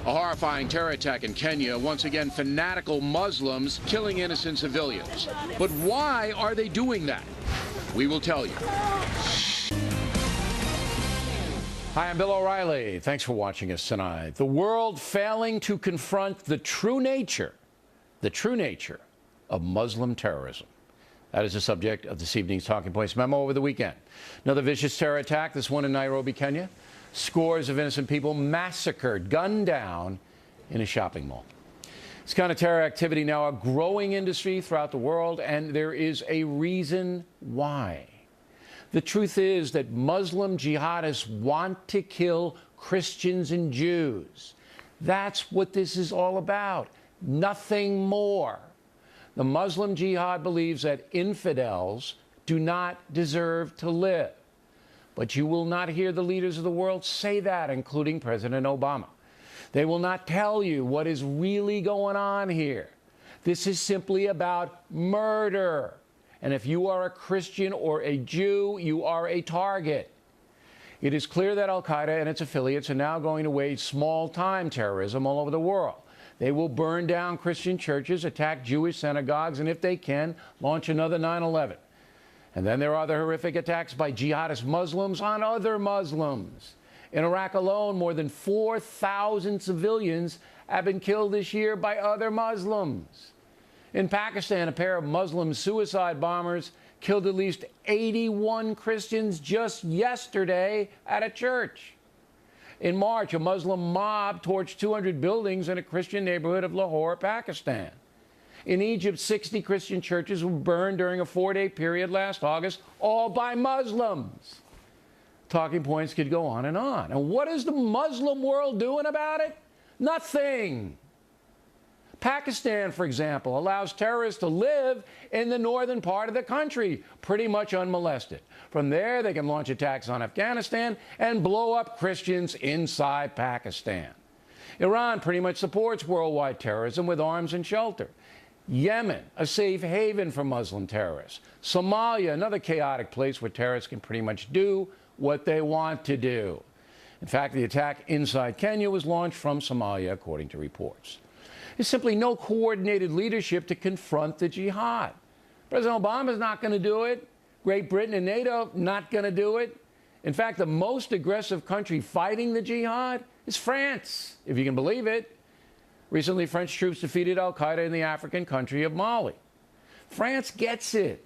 A horrifying terror attack in Kenya, once again fanatical Muslims killing innocent civilians. But why are they doing that? We will tell you. Hi, I'm Bill O'Reilly. Thanks for watching us tonight. The world failing to confront the true nature of Muslim terrorism. That is the subject of this evening's Talking Points memo over the weekend. Another vicious terror attack, this one in Nairobi, Kenya. Scores of innocent people massacred, gunned down in a shopping mall. This kind of terror activity now a growing industry throughout the world, and there is a reason why. The truth is that Muslim jihadists want to kill Christians and Jews. That's what this is all about. Nothing more. The Muslim jihad believes that infidels do not deserve to live. But you will not hear the leaders of the world say that, including President Obama. They will not tell you what is really going on here. This is simply about murder. And if you are a Christian or a Jew, you are a target. It is clear that al-Qaeda and its affiliates are now going to wage small-time terrorism all over the world. They will burn down Christian churches, attack Jewish synagogues, and if they can, launch another 9/11. And then there are the horrific attacks by jihadist Muslims on other Muslims. In Iraq alone, more than 4,000 civilians have been killed this year by other Muslims. In Pakistan, a pair of Muslim suicide bombers killed at least 81 Christians just yesterday at a church. In March, a Muslim mob torched 200 buildings in a Christian neighborhood of Lahore, Pakistan. In Egypt, 60 Christian churches were burned during a 4-day period last August, all by Muslims. Talking Points could go on. And what is the Muslim world doing about it? Nothing. Pakistan, for example, allows terrorists to live in the northern part of the country, pretty much unmolested. From there, they can launch attacks on Afghanistan and blow up Christians inside Pakistan. Iran pretty much supports worldwide terrorism with arms and shelter. Yemen, a safe haven for Muslim terrorists. Somalia, another chaotic place where terrorists can pretty much do what they want to do. In fact, the attack inside Kenya was launched from Somalia, according to reports. There's simply no coordinated leadership to confront the jihad. President Obama is not going to do it. Great Britain and NATO, not going to do it. In fact, the most aggressive country fighting the jihad is France, if you can believe it. Recently, French troops defeated al-Qaeda in the African country of Mali. France gets it.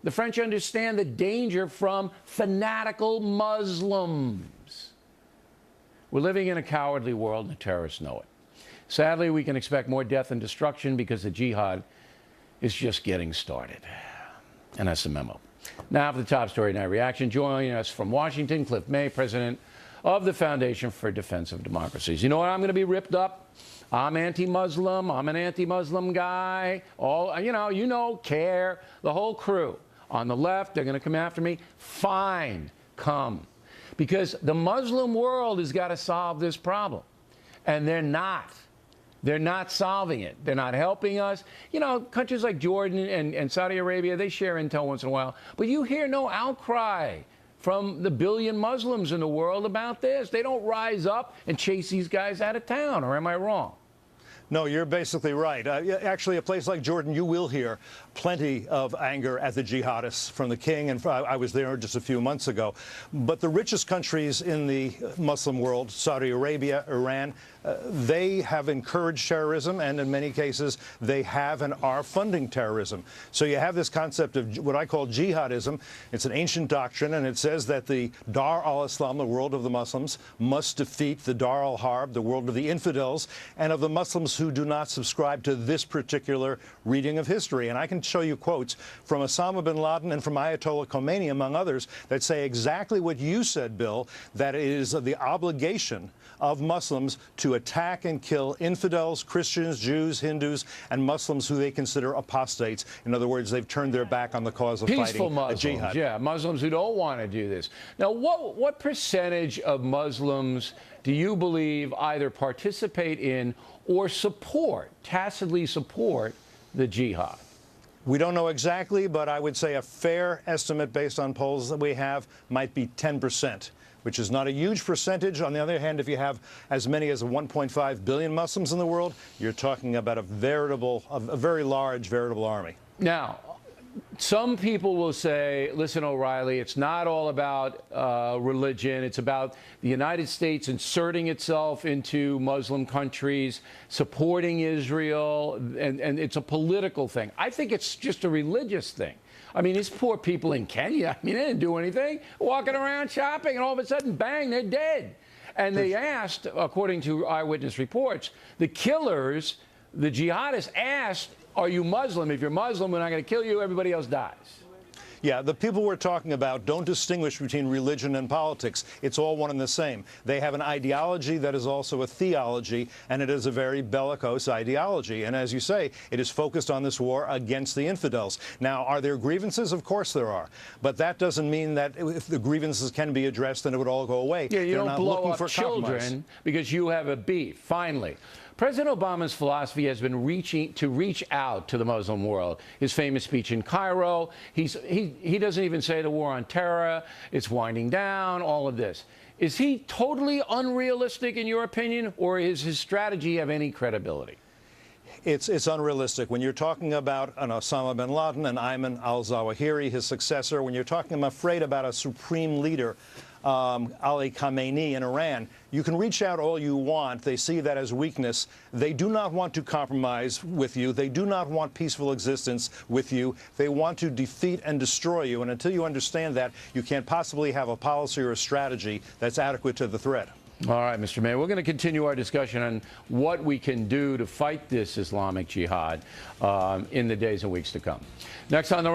The French understand the danger from fanatical Muslims. We're living in a cowardly world, and the terrorists know it. Sadly, we can expect more death and destruction because the jihad is just getting started. And that's the memo. Now for the top story night reaction. Joining us from Washington, Cliff May, president of the Foundation for Defense of Democracies. You know what? I'm going to be ripped up. I'm anti-Muslim. I'm an anti-Muslim guy. All, you know, CARE, the whole crew. On the left, they're going to come after me. Fine, come. Because the Muslim world has got to solve this problem. And they're not. They're not solving it. They're not helping us. You know, countries like Jordan and Saudi Arabia, they share intel once in a while. But you hear no outcry from the billion Muslims in the world about this. They don't rise up and chase these guys out of town, or am I wrong? No, you're basically right. Actually, a place like Jordan, you will hear plenty of anger at the jihadists from the king, and I was there just a few months ago. But the richest countries in the Muslim world, Saudi Arabia, Iran, they have encouraged terrorism, and in many cases, they have and are funding terrorism. So you have this concept of what I call jihadism. It's an ancient doctrine, and it says that the Dar al-Islam, the world of the Muslims, must defeat the Dar al-Harb, the world of the infidels, and of the Muslims who do not subscribe to this particular reading of history. And I can show you quotes from Osama bin Laden and from Ayatollah Khomeini, among others, that say exactly what you said, Bill, that it is the obligation of Muslims to attack and kill infidels, Christians, Jews, Hindus, and Muslims who they consider apostates. In other words, they've turned their back on the cause of Peaceful fighting Muslims, jihad. Yeah, Muslims who don't want to do this. Now, what percentage of Muslims do you believe either participate in or support, tacitly support, the jihad? We don't know exactly, but I would say a fair estimate based on polls that we have might be 10%. which is not a huge percentage. On the other hand, if you have as many as 1.5 billion Muslims in the world, you're talking about a very large veritable army. Now, some people will say, listen, O'Reilly, it's not all about religion. It's about the United States inserting itself into Muslim countries, supporting Israel, and it's a political thing. I think it's just a religious thing. I mean, these poor people in Kenya, I mean, they didn't do anything, walking around shopping, and all of a sudden, bang, they're dead. And they asked, according to eyewitness reports, the killers, the jihadists asked, are you Muslim? If you're Muslim, we're not going to kill you. Everybody else dies. Yeah, the people we're talking about don't distinguish between religion and politics. It's all one and the same. They have an ideology that is also a theology, and it is a very bellicose ideology. And as you say, it is focused on this war against the infidels. Now, are there grievances? Of course there are. But that doesn't mean that if the grievances can be addressed, then it would all go away. Yeah, you don't blow up for children compromise because you have a beef. Finally, President Obama's philosophy has been to reach out to the Muslim world. His famous speech in Cairo, he doesn't even say the war on terror, it's winding down, all of this. Is he totally unrealistic in your opinion, or is his strategy have any credibility? It's unrealistic. When you're talking about an Osama bin Laden and Ayman al-Zawahiri, his successor, when you're talking, I'm afraid, about a supreme leader, Ali Khamenei in Iran, you can reach out all you want. They see that as weakness. They do not want to compromise with you. They do not want peaceful existence with you. They want to defeat and destroy you. And until you understand that, you can't possibly have a policy or a strategy that's adequate to the threat. All right, Mr. Mayor, we're going to continue our discussion on what we can do to fight this Islamic jihad in the days and weeks to come. Next on the